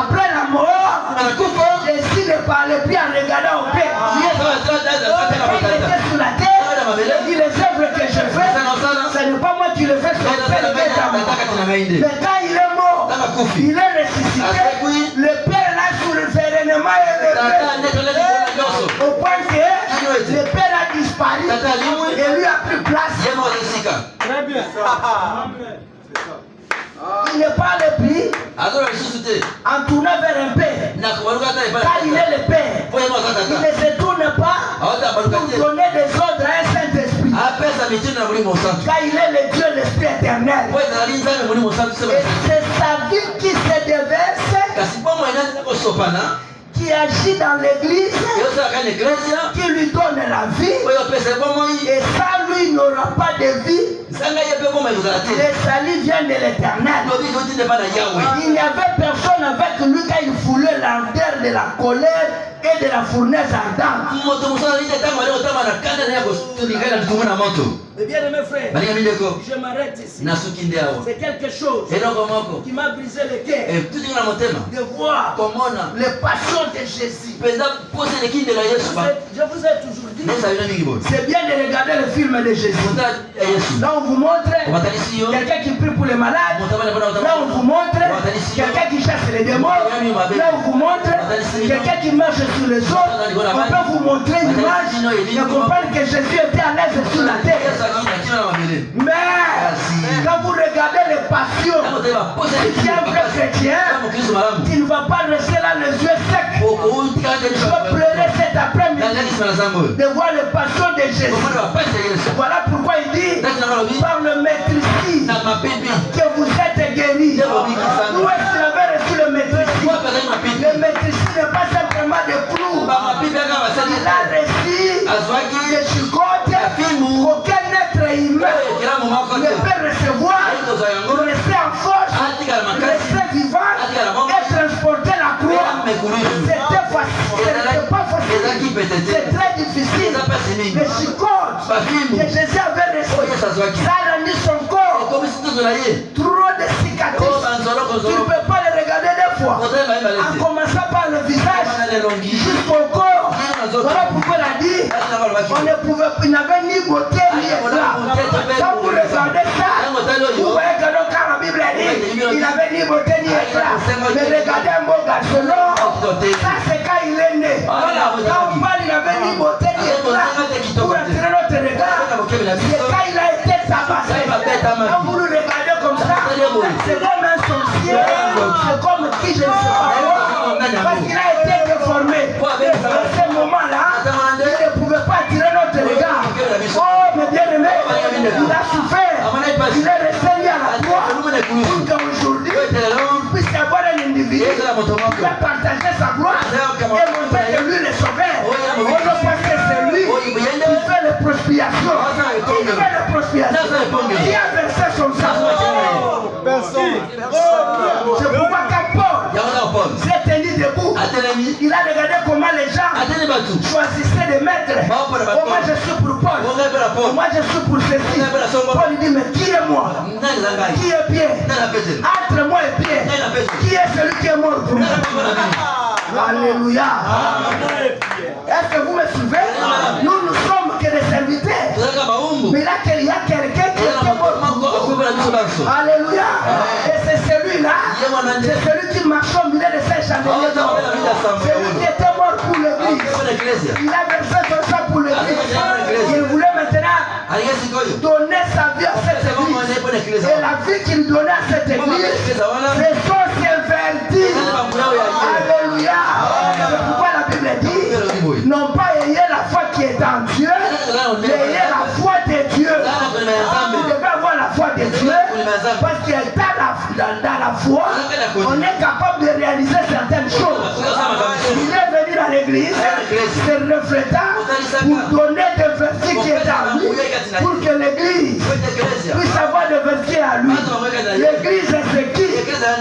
Après la mort, Jésus ne parlait plus en regardant au père. Quand il était sur la terre, il dit les œuvres que je fais, ce n'est pas moi qui le fais, c'est le père qui est en moi. Mais quand il est mort, il est ressuscité. Le père l'a souverainement élevé au point que le père a disparu et lui a pris place. Très bien. Il ne parle plus azoloba lisusu te en tournant vers un père. na kobaluka ata epa Car il est le père. po ye moko aza Il tata ne se tourne pas aota baluka pour te donner des ordres à un Saint-Esprit. apesa mituni na molimo mosantu Car il est le Dieu, l'Esprit éternel. po ezalaki nzambe molimo mosantu se Et c'est sa vie qui se déverse, kasi mpo moi nani kosopana qui agit dans l'église, eyosalaka na eklesia qui lui donne la vie. oyo opesa bomoi Et ça, lui, n'aura pas de vie. zanga ye mpe bomoi kozala te Le salut vient de l'éternel. lobi koti nde bana yawe Il n'y avait personne avec lui quand il foulait l'ardeur de la colère et de la fournaise ardente. moto mosusu azali te ntango ali kotamba na kanda na ya kolingai na litungu na moto Mais bien aimé frère, balinga mindeko je m'arrête ici. nasuki nde awa C'est quelque chose eloko moko qui m'a brisé le cœur tutingi na motema de voir komona les passions de Jésus. mpenza posa eleki ndela yesu Je vous ai toujours dit, nesa bino mingi boye c'est bien de regarder le film de Jésus. kota ya yesu Là, on vous montre obatalisi yo quelqu'un qui prie pour les malades. moto abana mpona Là, on vous montre quelqu'un qui chasse les démons. Là, on vous montre quelqu'un qui marche sur les eaux. On peut vous montrer une image et comprendre que Jésus était à l'aise sur la terre. yesu akini na kino na mabele Mais quand vous regardez les passions, si tu es un vrai chrétien, mokristo malamu tu ne vas pas rester là les yeux secs. okotikala te Je vais pleurer cet après-midi nalisima na zango oyo de voir les passions de Jésus. komona bapasi ya yesu Voilà pourquoi il dit ndaki nanga lobi par le maîtrise na mapipi que vous êtes guéris. Où est-ce qu'il avait reçu le maîtrise? wapi azali mapipi Le maîtrise n'est pas simplement des clous. bamapipi aka basali Il a reçu azwaki des chicotes afimu qu'aucun être humain oyo ekelamu moko ne te peut recevoir, kozwa yango rester en force, atikala makasi rester vivant et transporter la croix. C'était facile, c'était pas facile. ezalaki pete te C'est très difficile. eza mpasi mingi Les chicotes bafimu que Jésus avait oyo reçu, yesu azwaki ça a rendu son corps ekomisi tozo na ye trop de o cicatrices. banzolo Tu ne kozolo peux pas les regarder deux fois. kozali bayebale En te commençant par le visage wana lelongi jusqu'au corps. Voilà pourquoi il a dit kasi nanga lobaki on ne pouvait, il n'avait ni beauté ni éclat. Quand vous regardez ça, yango tali vous oyo voyez que donc quand la Bible dit il n'avait ni beauté ni éclat. Mais regardez un beau garçon, non, ça c'est quand il est né. Quand on parle il n'avait ni beauté ni éclat. Pour attirer notre regard, c'est quand il a été tabassé. Quand vous le regardez comme ça, c'est comme un sorcier, c'est comme qui je ne sais pas. Parce qu'il a été déformé. À ce moment-là, il ne pouvait pas attirer notre regard. Oh, mes bien-aimés, il a souffert. Il est resté lié à la croix pour qu'aujourd'hui, il puisse y avoir un individu qui va partager sa gloire et montrer que lui le sauveur. On ne pense que c'est lui qui fait les prospirations. Qui fait les prospirations. Qui a versé son sang. C'est pourquoi quand Paul s'est tenu debout, il a regardé comment les gens choisissez de mettre. Oh, moi je suis pour Paul. Moi je suis pour ceci. Paul dit, mais qui est moi? Qui est Pierre? Entre moi et Pierre, qui est celui qui est mort pour moi? Alléluia. Est-ce que vous me suivez? Nous ne sommes que des serviteurs. Mais là, il y a quelqu'un qui est mort pour nous. Alléluia. Et c'est celui-là, c'est celui qui marchait au milieu de ces chandeliers d'or. Celui qui était mort pour l'église. Il a versé son sang pour l'église. Il voulait maintenant donner sa vie à cette église. Et la vie qu'il donnait à cette église, c'est son verdict. Alléluia. C'est pourquoi la Bible dit, non pas ayez la foi qui est en Dieu, mais ayez la foi de Dieu. Vous devez avoir la foi de Dieu, parce que dans la foi, on est capable de réaliser certaines choses. Il est venu dans l'église, se reflétant pour donner des versets qui est à lui, pour que l'église puisse avoir des versets à lui. L'église c'est qui?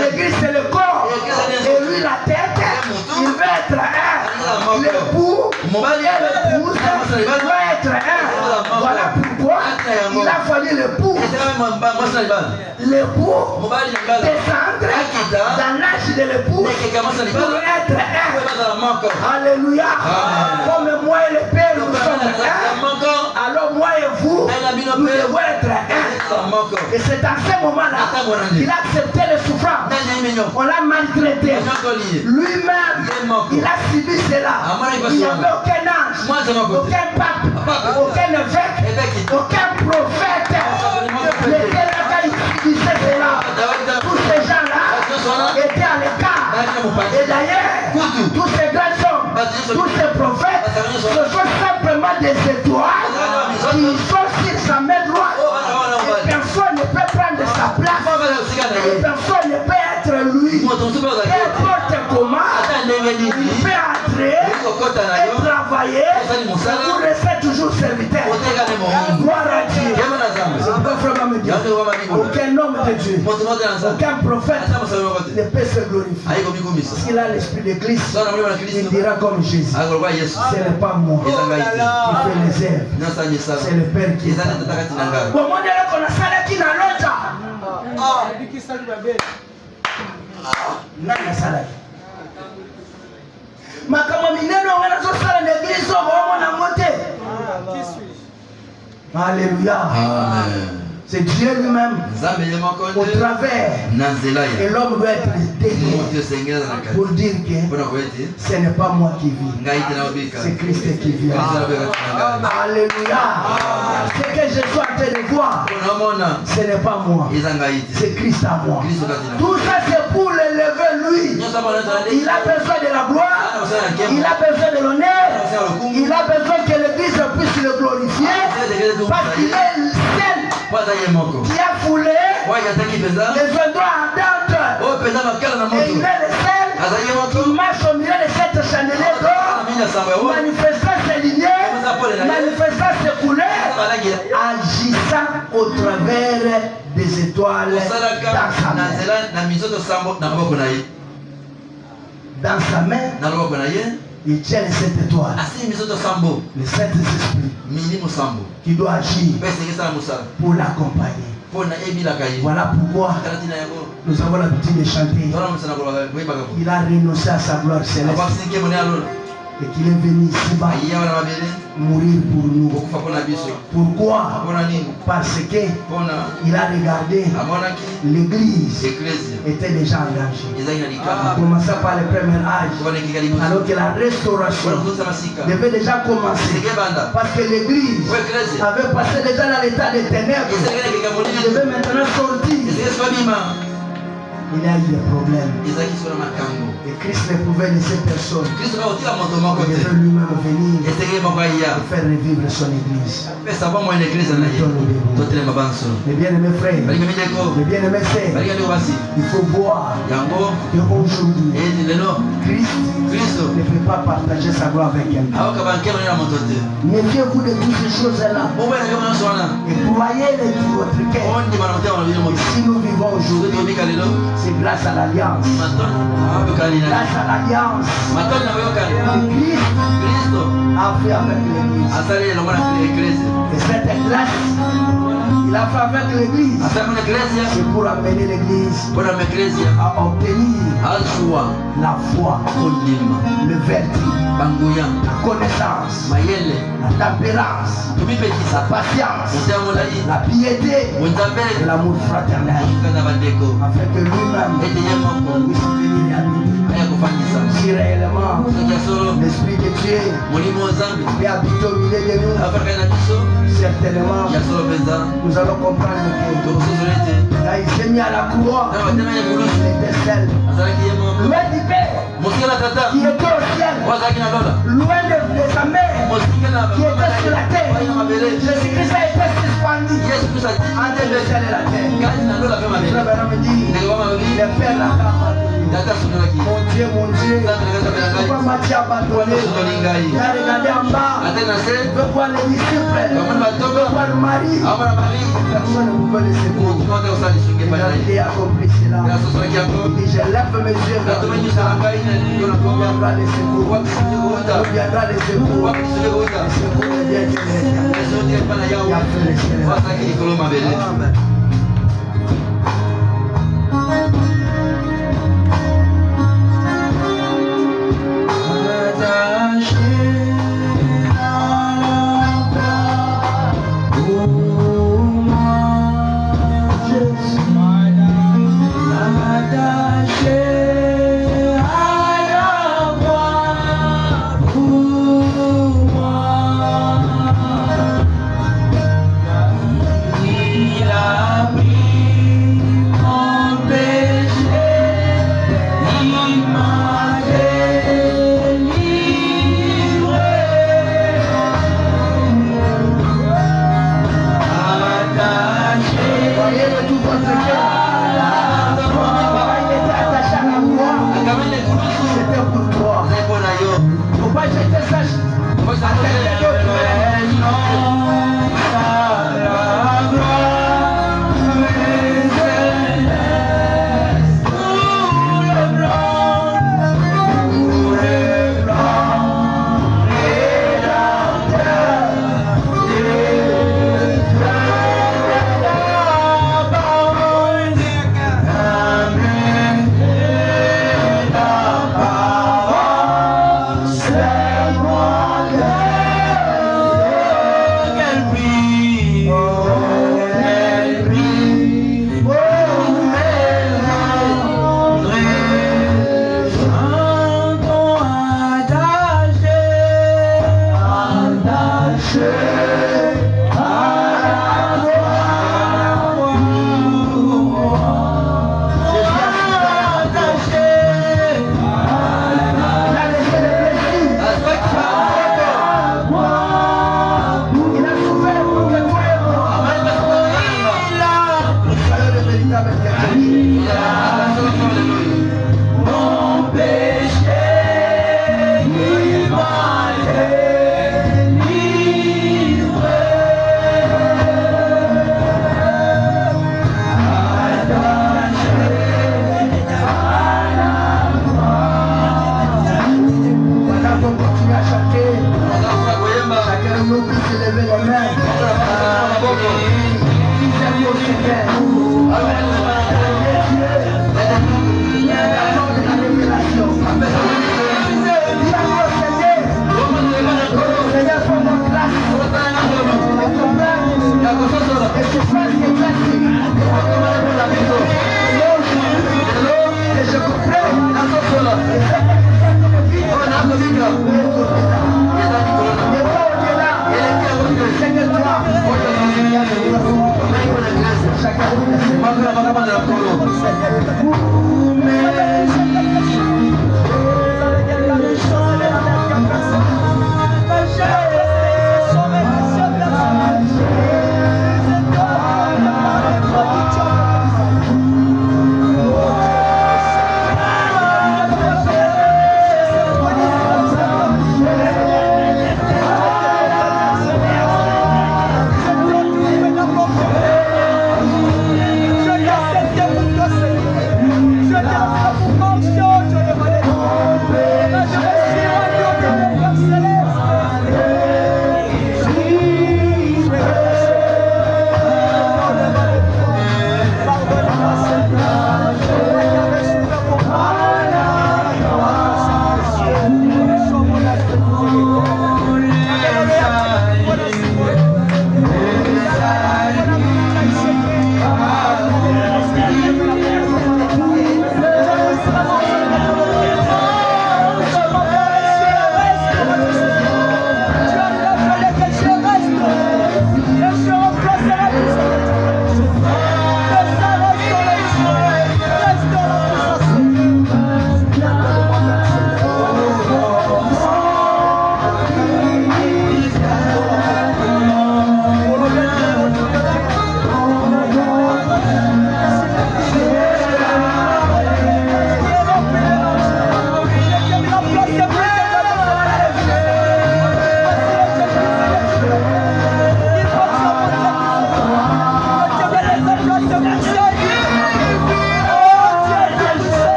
L'église c'est le corps, et lui la tête. Il veut être un. L'époux et l'épouse doit être un. Voilà pourquoi il a fallu l'époux descendre dans l'âge de l'époux pour être un. Alléluia. Comme moi et le Père nous sommes un, alors moi et vous, nous devons être un. Et c'est à ce moment-là qu'il a accepté les souffrances. On l'a maltraité. Lui-même, il a subi cela. Il n'y avait aucun ange, aucun pape, aucun évêque, aucun prophète. Il était là quand il subissait cela. Tous ces gens-là étaient à l'écart. Et d'ailleurs, tous ces grands hommes, tous ces prophètes, ce sont simplement des étoiles qui sont sur sa main droite. Et personne ne peut prendre sa place. Et personne ne peut être lui. N'importe comment, il peut entrer et travailler. Vous restez toujours serviteur. Gloire à Dieu. Aucun homme de Dieu, aucun prophète ne peut se glorifier. S'il a l'esprit de Christ, il dira comme Jésus, ce n'est pas moi qui fais les œuvres, c'est le Père qui est là. Alléluia. C'est Dieu lui-même au travers. Et l'homme doit être délié pour dire que ce n'est pas moi qui vis, c'est Christ qui vit. Alléluia. Ce que je suis en train de voir, ce n'est pas moi, c'est Christ à moi. Tout ça c'est pour l'élever lui. Il a besoin de la gloire, il a besoin de l'honneur, il a besoin que l'église puisse le glorifier, parce qu'il est le seul qui a foulé les endroits ardentes. Et il est le seul qui marche au milieu de cette chandelier d'or, manifestant ses lignées, manifestant ses couleurs, agissant au travers des étoiles dans sa main. Dans sa main, il tient les 7 étoiles, les 7 esprits qui doivent agir pour l'accompagner. Voilà pourquoi nous avons l'habitude de chanter. Il a renoncé à sa gloire céleste et qu'il est venu ici-bas mourir pour nous. Pourquoi? Parce qu'il a regardé l'église était déjà engagée. En commençant par le premier âge, alors que la restauration devait déjà commencer. Parce que l'église avait passé déjà dans l'état des ténèbres. Il devait maintenant sortir. Il a eu des problèmes. Et Christ ne pouvait laisser personne. Il devait lui-même venir et faire revivre son église. Mes bien-aimés frères, mes bien-aimés sœurs, il faut voir qu'aujourd'hui, Christ ne peut pas partager sa gloire avec quelqu'un. Méfiez-vous de toutes ces choses-là et croyez-les dans votre cœur. Si nous vivons aujourd'hui, C'est grâce à l'alliance. Grâce à l'alliance. Christ a fait avec l'Église. Et cette grâce, il a fait avec l'Église. C'est pour amener l'Église à obtenir la foi, le vertu, la connaissance, la tempérance, la patience, la piété et l'amour fraternel, afin que lui-même puisse venir habiter. Si réellement l'Esprit de Dieu peut habiter au milieu de nous, certainement nous allons comprendre que quand il s'est mis à la croix, il était seul, loin du Père qui était au ciel, loin de sa mère qui était sur la terre. Jésus-Christ a été suspendu entre le ciel et la terre. Le Père l'a abandonné. Mon Dieu, pourquoi Matthieu a abandonné? Il a regardé en bas, il veut voir les disciples, il veut voir Marie. Personne ne pouvait le secourir. Il a accompli cela. Il dit, je lève mes yeux vers le ciel. Où viendra le secours? Où viendra le secours? Le secours vient de l'Éternel. Il a fait le ciel. Amen. Chacun